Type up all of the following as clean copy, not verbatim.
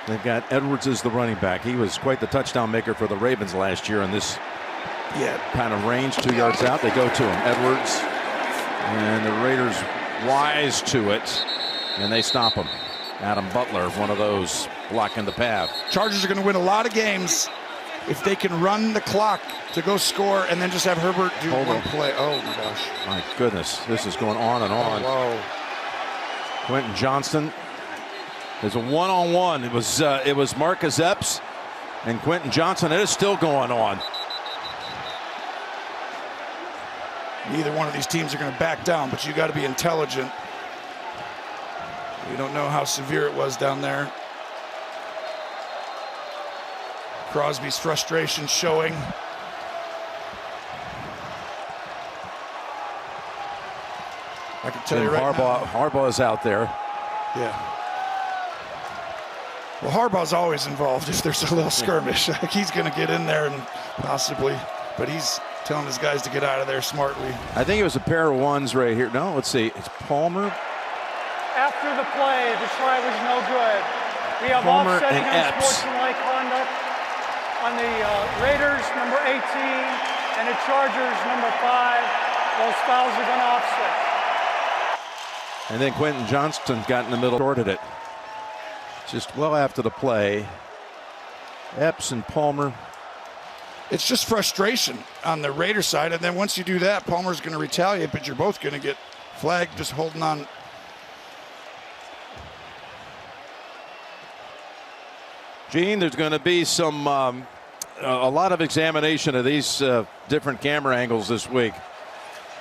They've got Edwards as the running back. He was quite the touchdown maker for the Ravens last year in this kind of range. 2 yards out, they go to him. Edwards, and the Raiders wise to it, and they stop him. Adam Butler, one of those blocking the path. Chargers are going to win a lot of games if they can run the clock to go score and then just have Herbert do one play. Oh my gosh. My goodness, this is going on and on. Oh, Quentin Johnston. There's a one-on-one. It was Marcus Epps and Quentin Johnston. It is still going on. Neither one of these teams are going to back down, but you got to be intelligent. We don't know how severe it was down there. Crosby's frustration showing. I can tell you right now. Harbaugh's out there. Yeah. Well, Harbaugh's always involved if there's a little skirmish. He's going to get in there and possibly, but he's telling his guys to get out of there smartly. I think it was a pair of ones right here. No, let's see. It's Palmer. After the play, the try was no good. We have Palmer offsetting and Epps. unsportsmanlike conduct on the Raiders, number 18, and the Chargers, number 5. Those fouls are going to offset. And then Quentin Johnston got in the middle, shorted it. Just well after the play. Epps and Palmer. It's just frustration on the Raider side, and then once you do that, Palmer's going to retaliate, but you're both going to get flagged just holding on. Gene, there's going to be some a lot of examination of these different camera angles this week.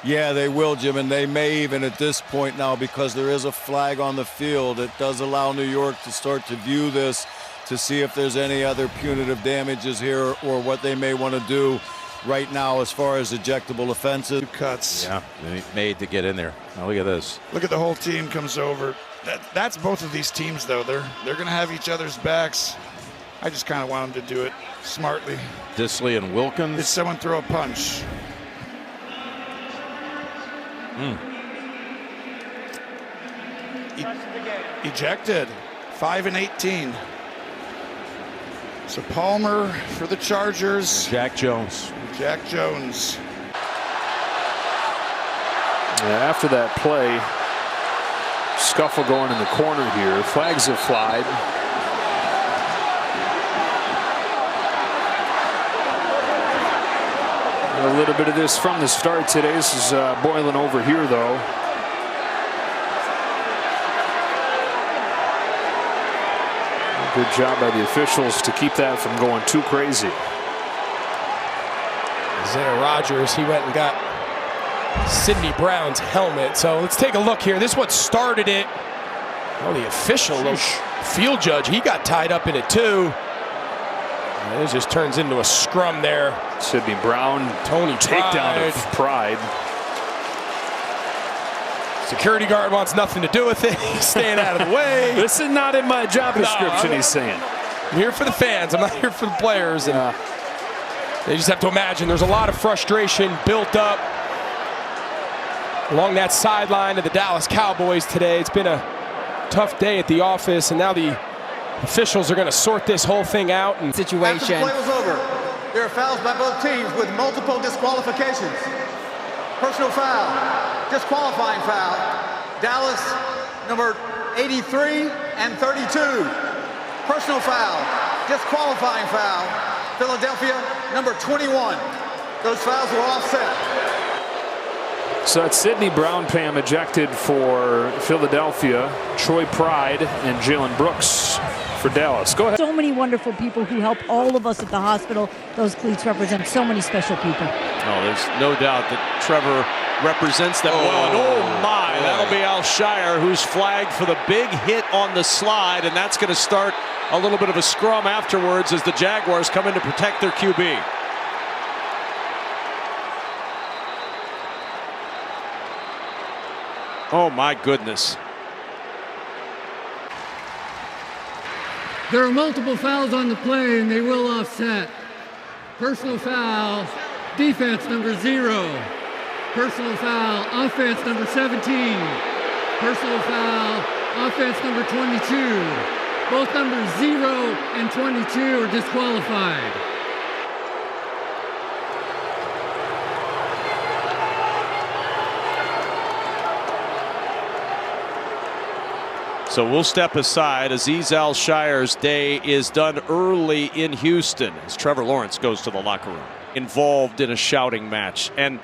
Yeah, they will, Jim, and they may even at this point now, because there is a flag on the field. It does allow New York to start to view this to see if there's any other punitive damages here or what they may want to do right now as far as ejectable offenses. Cuts. Yeah, they made to get in there. Now look at this. Look at the whole team comes over. That's both of these teams, though. They're going to have each other's backs. I just kind of want them to do it smartly. Disley and Wilkins. Did someone throw a punch? Ejected. 5 and 18. So Palmer for the Chargers. Jack Jones. Jack Jones. Yeah, after that play, scuffle going in the corner here. Flags have flied. A little bit of this from the start today. This is boiling over here, though. Good job by the officials to keep that from going too crazy. Isaiah Rodgers, he went and got Sidney Brown's helmet. So let's take a look here. This is what started it. Oh, the official, the field judge, he got tied up in it too. And it just turns into a scrum there. Sidney Brown, Tony takedown of Pride. Security guard wants nothing to do with it. He's staying out of the way. This is not in my job description, he's saying. I'm here for the fans. I'm not here for the players. And they just have to imagine there's a lot of frustration built up along that sideline of the Dallas Cowboys today. It's been a tough day at the office, and now the officials are going to sort this whole thing out. And situation. After the play was over, there are fouls by both teams with multiple disqualifications. Personal foul, disqualifying foul. Dallas, number 83 and 32. Personal foul, disqualifying foul. Philadelphia, number 21. Those fouls were offset. So that's Sidney Brown, Pam, ejected for Philadelphia. Troy Pride and Jalen Brooks for Dallas. Go ahead. So many wonderful people who help all of us at the hospital. Those cleats represent so many special people. Oh, there's no doubt that Trevor represents them well. And oh my, that'll be Al Shire, who's flagged for the big hit on the slide, and that's going to start a little bit of a scrum afterwards as the Jaguars come in to protect their QB. Oh my goodness. There are multiple fouls on the play, and they will offset. Personal foul, defense number 0. Personal foul, offense number 17. Personal foul, offense number 22. Both numbers 0 and 22 are disqualified. So we'll step aside. Azeez Al-Shire's day is done early in Houston as Trevor Lawrence goes to the locker room, involved in a shouting match. And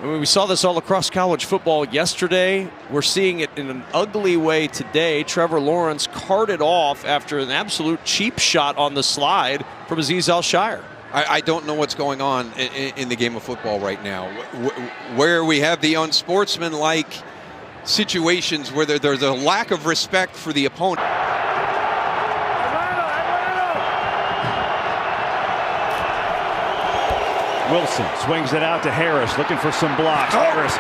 we saw this all across college football yesterday. We're seeing it in an ugly way today. Trevor Lawrence carted off after an absolute cheap shot on the slide from Azeez Al-Shire. I don't know what's going on in the game of football right now, where we have the unsportsmanlike situations where there's a lack of respect for the opponent. Wilson swings it out to Harris, looking for some blocks. Harris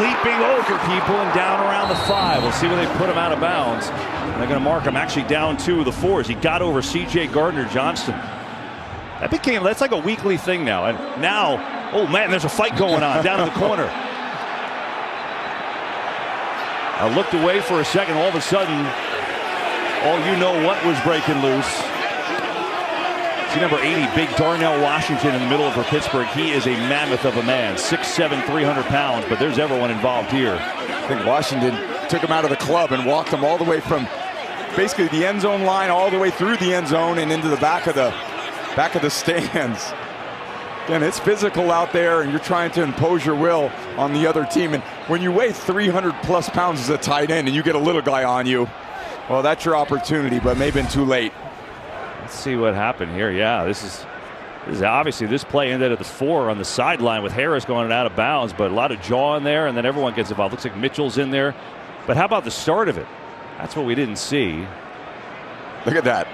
leaping over people and down around the 5. We'll see where they put him out of bounds. They're going to mark him actually down 2 of the 4s. He got over C.J. Gardner-Johnson. That's like a weekly thing now. And now, oh man, there's a fight going on down in the corner. I looked away for a second. All of a sudden, you know what was breaking loose. See number 80, big Darnell Washington in the middle of for Pittsburgh. He is a mammoth of a man, 6'7", 300 pounds, but there's everyone involved here. I think Washington took him out of the club and walked him all the way from basically the end zone line all the way through the end zone and into the back of the stands. Again, it's physical out there, and you're trying to impose your will on the other team. And when you weigh 300+ pounds as a tight end and you get a little guy on you, well, that's your opportunity, but maybe been too late. Let's see what happened here. Yeah, this is obviously, this play ended at the 4 on the sideline with Harris going out of bounds, but a lot of jaw in there, and then everyone gets involved. Looks like Mitchell's in there. But how about the start of it? That's what we didn't see. Look at that.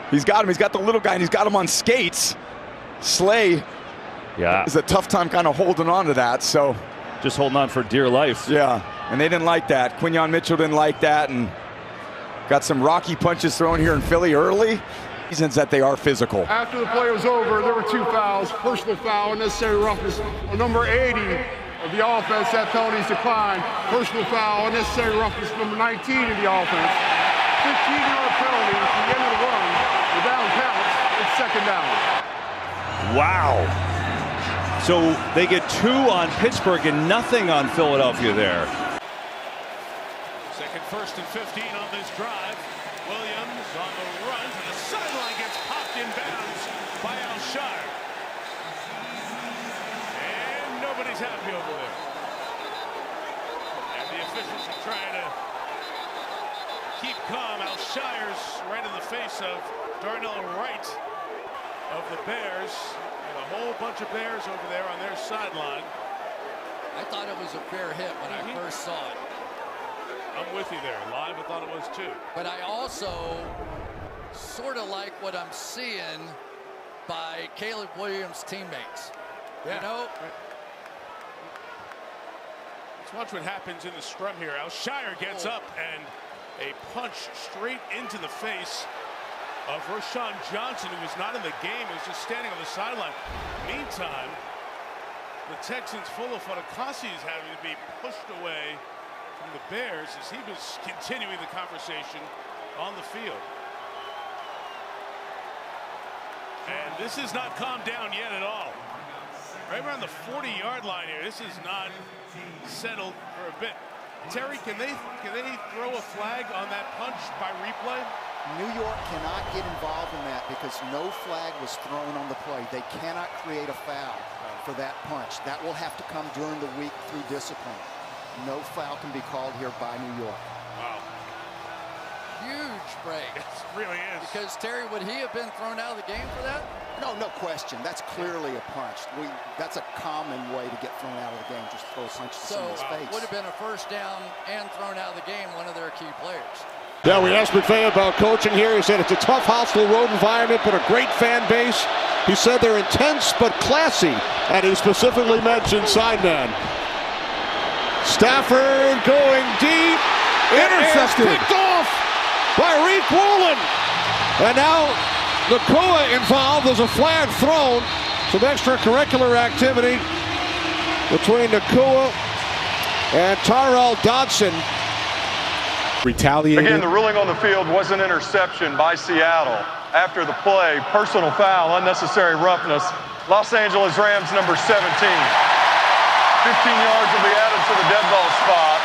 He's got him. He's got the little guy, and he's got him on skates. Slay. Yeah, it's a tough time kind of holding on to that. So just holding on for dear life. Yeah, and they didn't like that. Quinyon Mitchell didn't like that, and got some rocky punches thrown here in Philly early. Reasons that they are physical. After the play was over, there were 2 fouls. Personal foul, unnecessary roughness on number 80 of the offense. That penalty's declined. Personal foul, unnecessary roughness number 19 of the offense. 15-yard penalty at the end of the run. The down counts. It's second down. Wow. So they get 2 on Pittsburgh and nothing on Philadelphia there. Second, 1st and 15 on this drive. Williams on the run to the sideline, gets popped in bounds by Al-Shire. And nobody's happy over there. And the officials are trying to keep calm. Al-Shire's right in the face of Darnell Wright of the Bears. A whole bunch of Bears over there on their sideline. I thought it was a fair hit when I first saw it. I'm with you there. Live, I thought it was too. But I also sort of like what I'm seeing by Caleb Williams' teammates. Yeah. You know? Right. Let's watch what happens in the scrum here. Al-Shire gets up and a punch straight into the face of Rashawn Johnson, who was not in the game, was just standing on the sideline. Meantime, the Texans full of Fatukasi is having to be pushed away from the Bears as he was continuing the conversation on the field. And this is not calmed down yet at all. Right around the 40-yard line here. This is not settled for a bit. Terry, can they throw a flag on that punch by replay? New York cannot get involved in that because no flag was thrown on the play. They cannot create a foul for that punch. That will have to come during the week through discipline. No foul can be called here by New York. Wow. Huge break. It really is. Because, Terry, would he have been thrown out of the game for that? No question. That's clearly a punch. That's a common way to get thrown out of the game, just throw punches in his face. Would have been a first down and thrown out of the game, one of their key players. Yeah, we asked McVay about coaching here. He said it's a tough, hostile road environment, but a great fan base. He said they're intense but classy, and he specifically mentioned sideman. Stafford going deep. Intercepted. Picked off by Reek Woolen. And now Nakua involved. There's a flag thrown. Some extracurricular activity between Nakua and Tyrell Dodson. Retaliated. Again, the ruling on the field was an interception by Seattle. After the play, personal foul, unnecessary roughness. Los Angeles Rams, number 17. 15 yards will be added to the dead ball spot.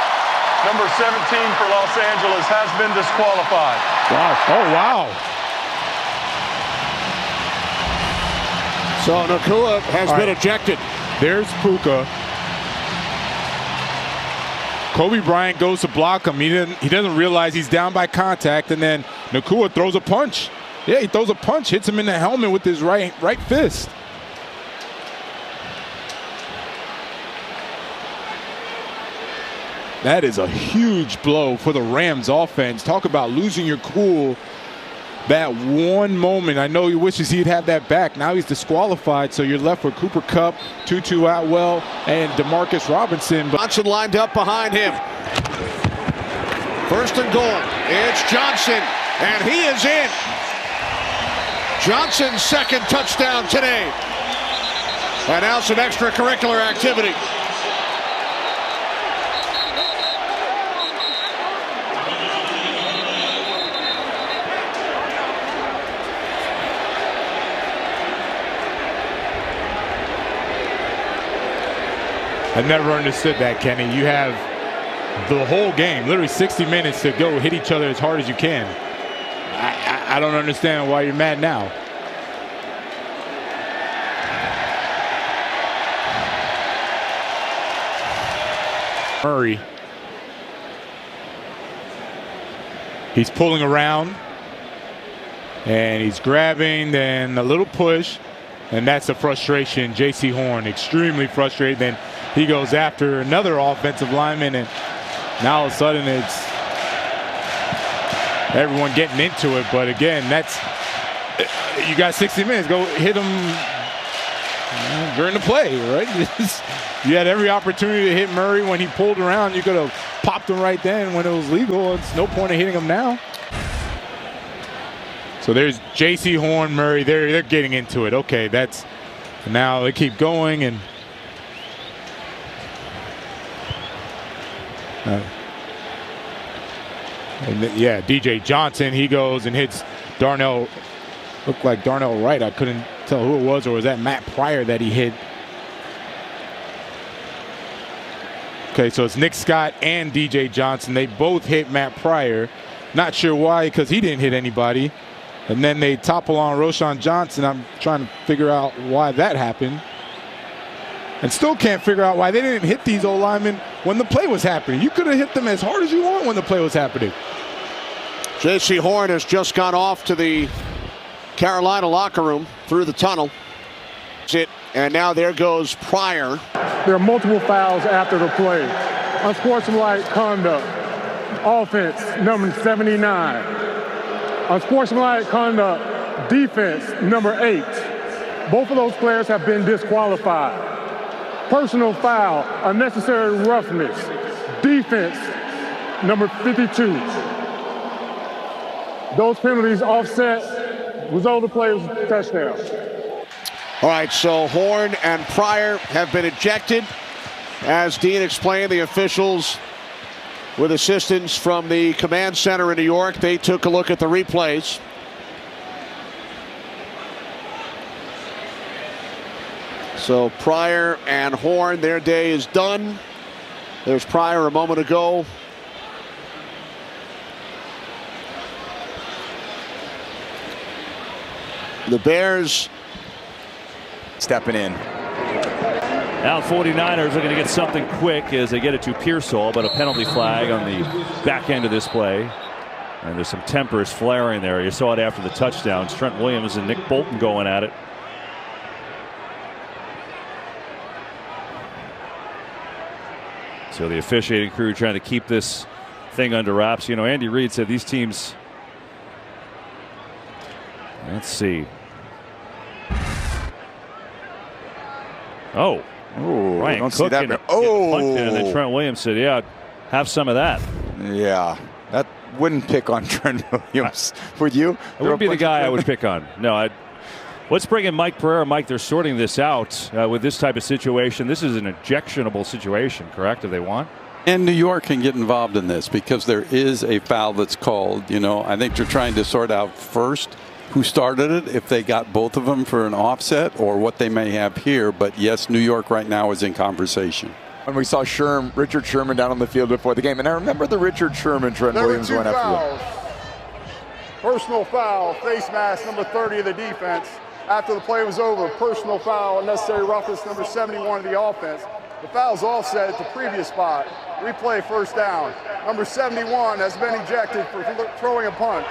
Number 17 for Los Angeles has been disqualified. Wow. Oh, wow. So Nakua has been ejected. There's Puka. Kobe Bryant goes to block him. He doesn't realize he's down by contact, and then Nakua throws a punch. Yeah, he throws a punch, hits him in the helmet with his right fist. That is a huge blow for the Rams offense. Talk about losing your cool. That one moment, I know he wishes he'd have that back. Now he's disqualified, so you're left with Cooper Kupp, Tutu Atwell, and Demarcus Robinson. Johnson lined up behind him. First and goal. It's Johnson, and he is in. Johnson's second touchdown today. And now some extracurricular activity. I've never understood that, Kenny. You have the whole game, literally 60 minutes to go hit each other as hard as you can. I don't understand why you're mad now. Murray. He's pulling around. And he's grabbing, then a little push. And that's the frustration. J.C. Horn, extremely frustrated. Then he goes after another offensive lineman, and now all of a sudden it's everyone getting into it. But again, that's you got 60 minutes. Go hit him during the play, right? You had every opportunity to hit Murray when he pulled around. You could have popped him right then when it was legal. It's no point in hitting him now. So there's J.C. Horn, Murray. They're getting into it. Okay, that's now they keep going and. Yeah, DJ Johnson, he goes and hits Darnell. Looked like Darnell Wright. I couldn't tell who it was, or was that Matt Pryor that he hit? Okay, so it's Nick Scott and DJ Johnson. They both hit Matt Pryor. Not sure why, because he didn't hit anybody. And then they topple on Roschon Johnson. I'm trying to figure out why that happened. And still can't figure out why they didn't hit these old linemen when the play was happening. You could have hit them as hard as you want when the play was happening. J.C. Horn has just gone off to the Carolina locker room through the tunnel. And now there goes Pryor. There are multiple fouls after the play. Unsportsmanlike conduct. Offense, number 79. Unsportsmanlike conduct, defense, number 8. Both of those players have been disqualified. Personal foul, unnecessary roughness, defense, number 52. Those penalties offset, result of the play was a touchdown. All right, so Horn and Pryor have been ejected. As Dean explained, the officials, with assistance from the command center in New York, they took a look at the replays. So Pryor and Horn, their day is done. There's Pryor a moment ago. The Bears stepping in. Now 49ers are going to get something quick as they get it to Pearsall, but a penalty flag on the back end of this play. And there's some tempers flaring there. You saw it after the touchdowns. Trent Williams and Nick Bolton going at it. So the officiating crew trying to keep this thing under wraps. You know, Andy Reid said these teams. Let's see. Oh. Oh, Ryan don't Cook see that. and then Trent Williams said, yeah, have some of that. Yeah, that wouldn't pick on Trent Williams. Would you? I wouldn't be the guy I would pick on. No, let's bring in Mike Pereira. Mike, they're sorting this out with this type of situation. This is an ejectionable situation, correct, if they want? And New York can get involved in this because there is a foul that's called. You know, I think they're trying to sort out first who started it, if they got both of them for an offset or what they may have here. But yes, New York right now is in conversation. And we saw Richard Sherman down on the field before the game. And I remember the Richard Sherman Trent Williams went after him. Personal foul, face mask, number 30 of the defense. After the play was over, personal foul, unnecessary roughness, number 71 of the offense. The foul's offset at the previous spot. Replay first down. Number 71 has been ejected for throwing a punch.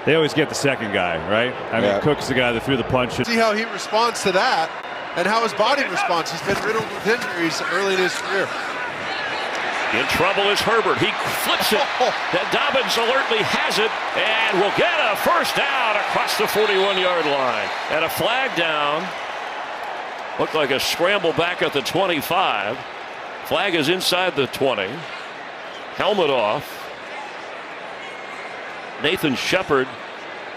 They always get the second guy, right? I mean, Cook's the guy that threw the punch. See how he responds to that and how his body responds. He's been riddled with injuries early in his career. In trouble is Herbert. He flips it. And Dobbins alertly has it and will get a first down across the 41-yard line. And a flag down. Looked like a scramble back at the 25. Flag is inside the 20. Helmet off. Nathan Shepard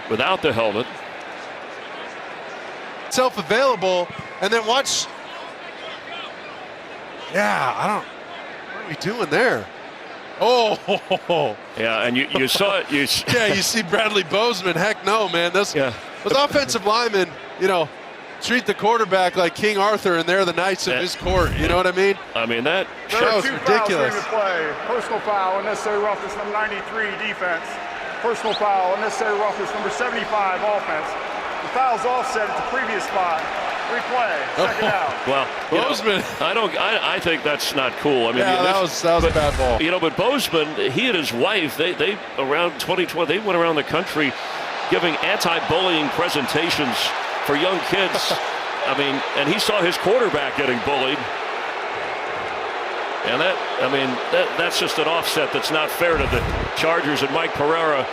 without the helmet. Self-available, and then watch. Yeah, I don't. What are we doing there? Oh, yeah, and you saw it. Yeah, you see Bradley Bozeman. Heck no, man. Those offensive linemen, you know, treat the quarterback like King Arthur, and they're the knights of his court. You know what I mean? I mean that was ridiculous. Play. Personal foul, unnecessary roughness, number 93 defense. Personal foul, unnecessary roughness, number 75 offense. The foul's offset at the previous spot. Replay, second down. Well, Bozeman. I think that's not cool. I mean, that was a bad ball. You know, but Bozeman, he and his wife, they around 2020, they went around the country giving anti-bullying presentations for young kids. I mean, and he saw his quarterback getting bullied. And that's just an offset that's not fair to the Chargers and Mike Pereira.